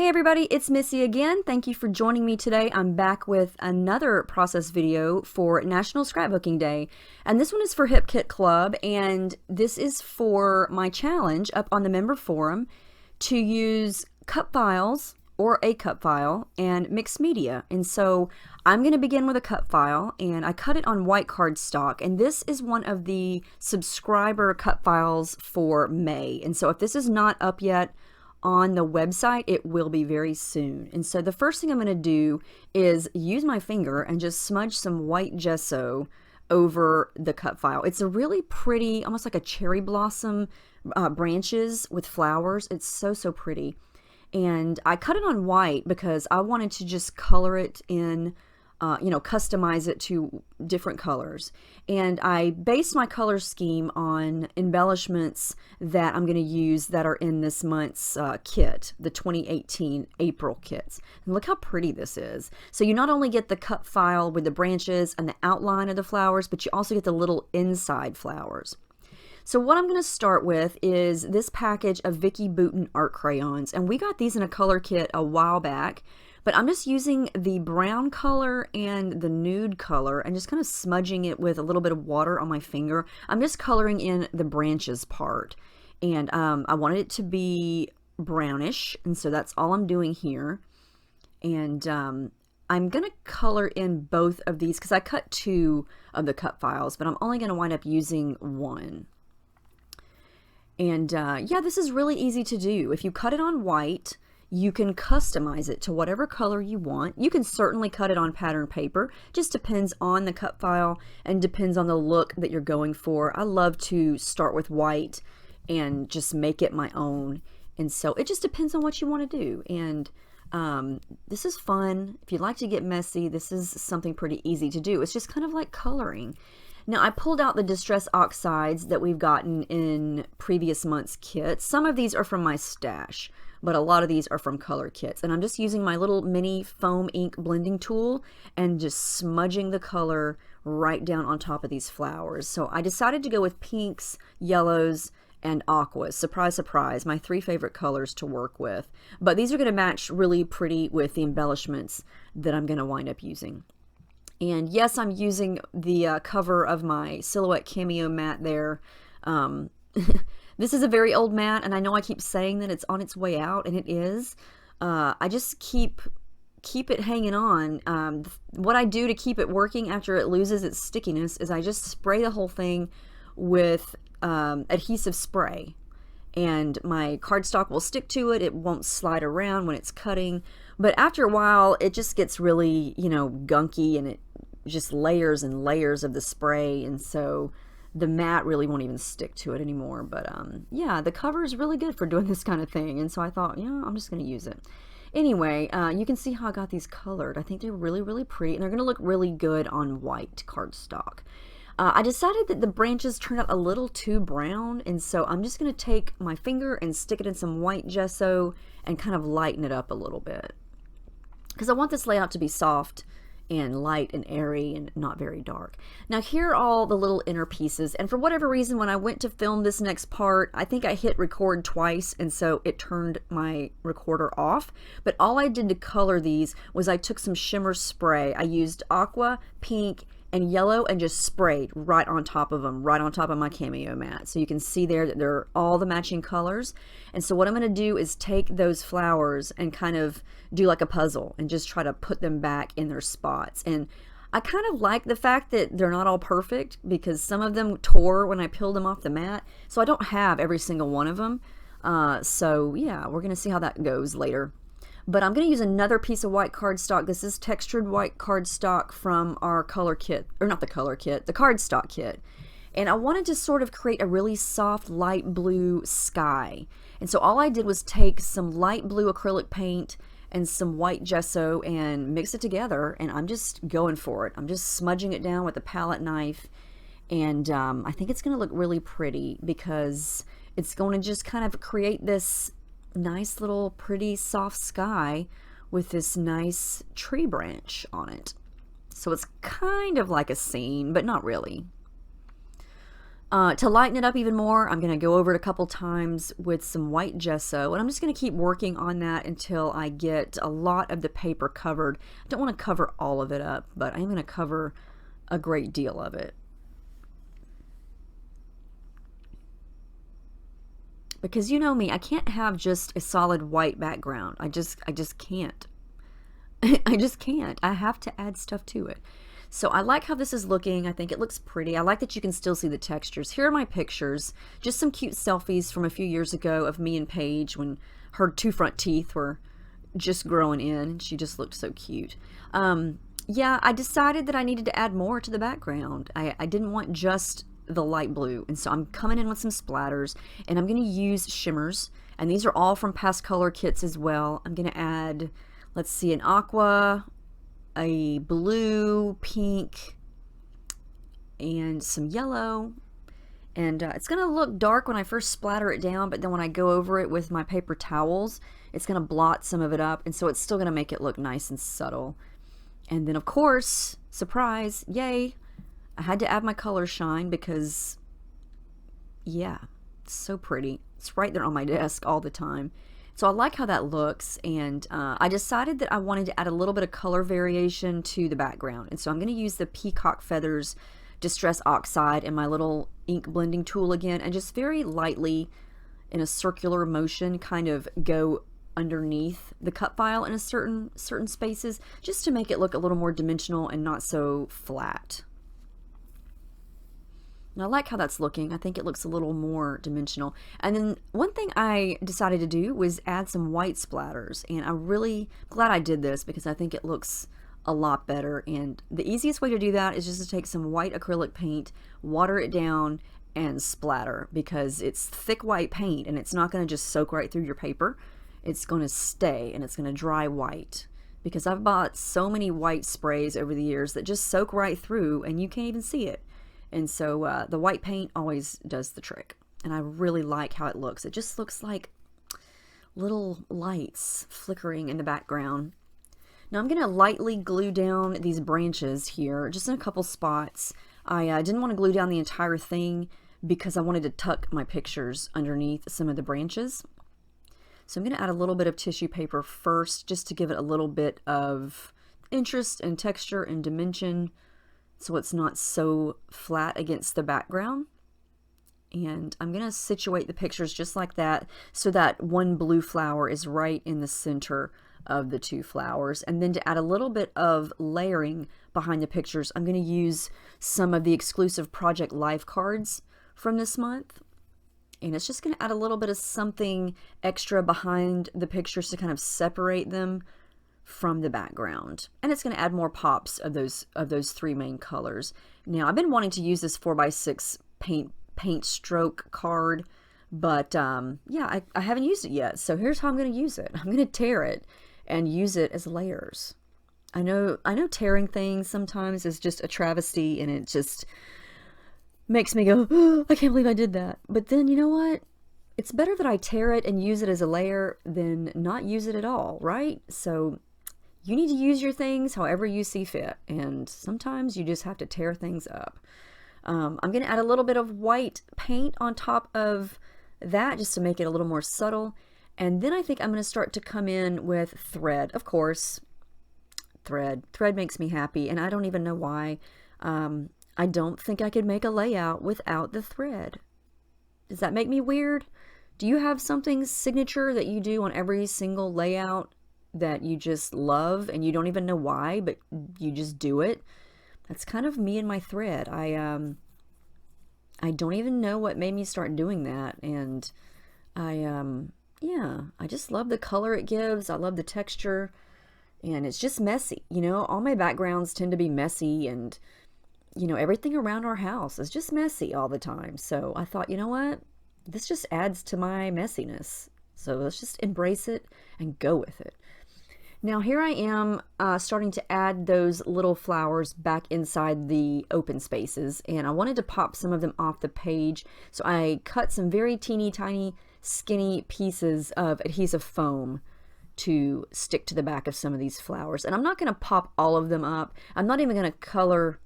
Hey everybody, it's Missy again. Thank you for joining me today. I'm back with another process video for National Scrapbooking Day. And this one is for Hip Kit Club, and this is for my challenge up on the member forum to use cut files or a cut file and mixed media. And so I'm going to begin with a cut file, and I cut it on white cardstock, and this is one of the subscriber cut files for May. And so if this is not up yet on the website, it will be very soon. And so the first thing I'm going to do is use my finger and just smudge some white gesso over the cut file. It's a really pretty, almost like a cherry blossom branches with flowers. It's so pretty. And I cut it on white because I wanted to just color it in, customize it to different colors. And I based my color scheme on embellishments that I'm going to use that are in this month's kit, the 2018 April kits. And look how pretty this is. So you not only get the cut file with the branches and the outline of the flowers, but you also get the little inside flowers. So what I'm going to start with is this package of Vicki Boutin art crayons, and we got these in a color kit a while back, but I'm just using the brown color and the nude color and just kind of smudging it with a little bit of water on my finger. I'm just coloring in the branches part, and I wanted it to be brownish, and so that's all I'm doing here. And I'm going to color in both of these because I cut two of the cut files, but I'm only going to wind up using one. And yeah, this is really easy to do. If you cut it on white, you can customize it to whatever color you want. You can certainly cut it on pattern paper. Just depends on the cut file and depends on the look that you're going for. I love to start with white and just make it my own. And so it just depends on what you want to do. And this is fun. If you like to get messy, this is something pretty easy to do. It's just kind of like coloring. Now, I pulled out the Distress Oxides that we've gotten in previous month's kits. Some of these are from my stash, but a lot of these are from color kits. And I'm just using my little mini foam ink blending tool and just smudging the color right down on top of these flowers. So I decided to go with pinks, yellows, and aquas. Surprise, surprise, my three favorite colors to work with. But these are going to match really pretty with the embellishments that I'm going to wind up using. And yes, I'm using the cover of my Silhouette Cameo mat there. This is a very old mat, and I know I keep saying that it's on its way out, and it is. I just keep it hanging on. What I do to keep it working after it loses its stickiness is I just spray the whole thing with adhesive spray. And my cardstock will stick to it. It won't slide around when it's cutting. But after a while, it just gets really, gunky, and it just layers and layers of the spray. And so the mat really won't even stick to it anymore. But yeah, the cover is really good for doing this kind of thing. And so I thought, I'm just going to use it. Anyway, you can see how I got these colored. I think they're really pretty, and they're going to look really good on white cardstock. I decided that the branches turned out a little too brown, and so I'm just going to take my finger and stick it in some white gesso and kind of lighten it up a little bit. Because I want this layout to be soft and light and airy and not very dark. Now here are all the little inner pieces, and for whatever reason when I went to film this next part, I think I hit record twice, and so it turned my recorder off. But all I did to color these was I took some shimmer spray. I used aqua, pink, and yellow, and just sprayed right on top of them, right on top of my Cameo mat. So you can see there that they're all the matching colors. And so what I'm going to do is take those flowers and kind of do like a puzzle and just try to put them back in their spots. And I kind of like the fact that they're not all perfect because some of them tore when I peeled them off the mat. So I don't have every single one of them. So yeah, we're going to see how that goes later. But I'm going to use another piece of white cardstock. This is textured white cardstock from our color kit, or not the color kit, the cardstock kit. And I wanted to sort of create a really soft light blue sky. And so all I did was take some light blue acrylic paint and some white gesso and mix it together, and I'm just going for it. I'm just smudging it down with a palette knife, and I think it's going to look really pretty because it's going to just kind of create this nice little pretty soft sky with this nice tree branch on it. So it's kind of like a scene, but not really. To lighten it up even more, I'm going to go over it a couple times with some white gesso, and I'm just going to keep working on that until I get a lot of the paper covered. I don't want to cover all of it up, but I'm going to cover a great deal of it. Because you know me, I can't have just a solid white background. I just can't. I just can't. I have to add stuff to it. So I like how this is looking. I think it looks pretty. I like that you can still see the textures. Here are my pictures. Just some cute selfies from a few years ago of me and Paige when her two front teeth were just growing in. She just looked so cute. Yeah, I decided that I needed to add more to the background. I didn't want just the light blue. And so I'm coming in with some splatters, and I'm going to use shimmers. And these are all from Past Color kits as well. I'm going to add, let's see, an aqua, a blue, pink, and some yellow. And it's going to look dark when I first splatter it down, but then when I go over it with my paper towels, it's going to blot some of it up, and so it's still going to make it look nice and subtle. And then, of course, surprise, yay, I had to add my color shine because, yeah, it's so pretty. It's right there on my desk all the time. So I like how that looks, and I decided that I wanted to add a little bit of color variation to the background. And so I'm going to use the Peacock Feathers Distress Oxide and my little ink blending tool again, and just very lightly in a circular motion kind of go underneath the cut file in a certain spaces, just to make it look a little more dimensional and not so flat. And I like how that's looking. I think it looks a little more dimensional. And then one thing I decided to do was add some white splatters. And I'm really glad I did this because I think it looks a lot better. And the easiest way to do that is just to take some white acrylic paint, water it down, and splatter, because it's thick white paint and it's not going to just soak right through your paper. It's going to stay and it's going to dry white. Because I've bought so many white sprays over the years that just soak right through and you can't even see it. And so the white paint always does the trick. And I really like how it looks. It just looks like little lights flickering in the background. Now I'm going to lightly glue down these branches here, just in a couple spots. I didn't want to glue down the entire thing because I wanted to tuck my pictures underneath some of the branches. So I'm going to add a little bit of tissue paper first, just to give it a little bit of interest and texture and dimension, so it's not so flat against the background. And I'm going to situate the pictures just like that, so that one blue flower is right in the center of the two flowers. And then to add a little bit of layering behind the pictures, I'm going to use some of the exclusive Project Life cards from this month. And it's just going to add a little bit of something extra behind the pictures to kind of separate them from the background. And it's going to add more pops of those three main colors. Now, I've been wanting to use this 4x6 paint stroke card, but yeah, I haven't used it yet. So here's how I'm going to use it. I'm going to tear it and use it as layers. I know tearing things sometimes is just a travesty, and it just makes me go, oh, I can't believe I did that. But then, you know what? It's better that I tear it and use it as a layer than not use it at all, right? So you need to use your things however you see fit, and sometimes you just have to tear things up. I'm going to add a little bit of white paint on top of that just to make it a little more subtle. And then I think I'm going to start to come in with thread. Of course, thread. Thread makes me happy, and I don't even know why. I don't think I could make a layout without the thread. Does that make me weird? Do you have something signature that you do on every single layout that you just love and you don't even know why, but you just do it? That's kind of me and my thread. I don't even know what made me start doing that, and yeah, I just love the color it gives. I love the texture, and it's just messy. You know, all my backgrounds tend to be messy, and you know, everything around our house is just messy all the time. So I thought, you know what? This just adds to my messiness. So let's just embrace it and go with it. Now here I am starting to add those little flowers back inside the open spaces, and I wanted to pop some of them off the page. So I cut some very teeny tiny skinny pieces of adhesive foam to stick to the back of some of these flowers. And I'm not going to pop all of them up. I'm not even going to color,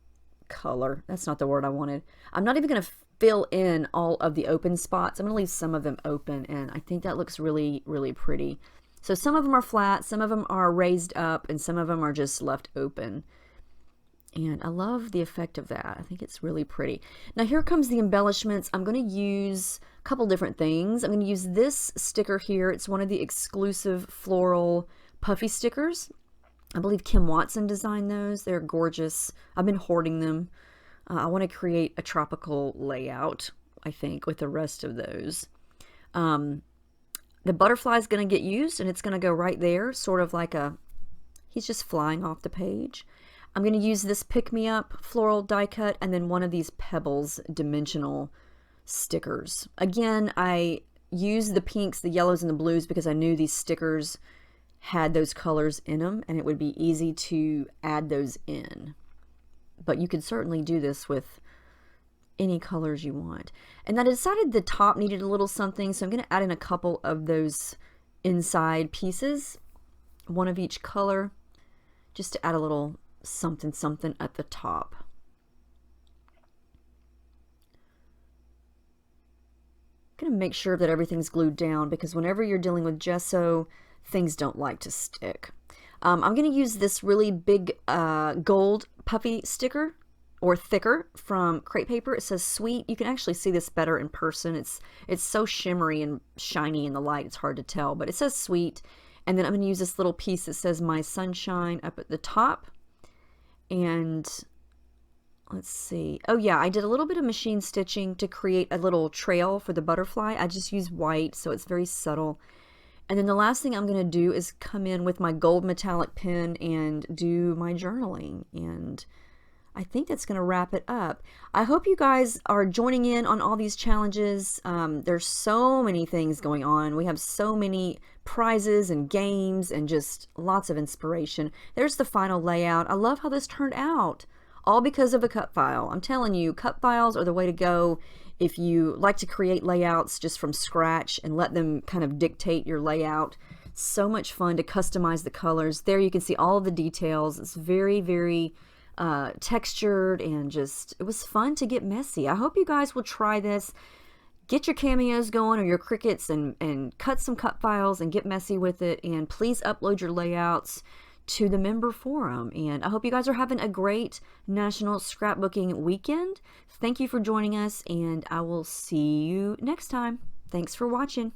that's not the word I wanted. I'm not even going to fill in all of the open spots. I'm going to leave some of them open, and I think that looks really, really pretty. So some of them are flat, some of them are raised up, and some of them are just left open. And I love the effect of that. I think it's really pretty. Now here comes the embellishments. I'm going to use a couple different things. I'm going to use this sticker here. It's one of the exclusive floral puffy stickers. I believe Kim Watson designed those. They're gorgeous. I've been hoarding them. I want to create a tropical layout, I think, with the rest of those. The butterfly is going to get used, and it's going to go right there, sort of like he's just flying off the page. I'm going to use this Pick Me Up floral die cut, and then one of these Pebbles dimensional stickers. Again, I used the pinks, the yellows, and the blues because I knew these stickers had those colors in them, and it would be easy to add those in. But you could certainly do this with any colors you want. And I decided the top needed a little something, so I'm going to add in a couple of those inside pieces, one of each color, just to add a little something something at the top. I'm going to make sure that everything's glued down, because whenever you're dealing with gesso, things don't like to stick. I'm going to use this really big gold puffy sticker, or thicker, from Crepe Paper. It says Sweet. You can actually see this better in person. It's so shimmery and shiny in the light, it's hard to tell, but it says Sweet. And then I'm going to use this little piece that says My Sunshine up at the top. And let's see. Oh yeah, I did a little bit of machine stitching to create a little trail for the butterfly. I just used white, so it's very subtle. And then the last thing I'm going to do is come in with my gold metallic pen and do my journaling. And I think that's going to wrap it up. I hope you guys are joining in on all these challenges. There's so many things going on. We have so many prizes and games and just lots of inspiration. There's the final layout. I love how this turned out, all because of a cut file. I'm telling you, cut files are the way to go if you like to create layouts just from scratch and let them kind of dictate your layout. So much fun to customize the colors. There you can see all of the details. It's very, very textured, and just, it was fun to get messy. I hope you guys will try this. Get your cameos going, or your Cricuts, and cut some cut files and get messy with it. And please upload your layouts to the member forum. And I hope you guys are having a great National Scrapbooking weekend. Thank you for joining us, and I will see you next time. Thanks for watching.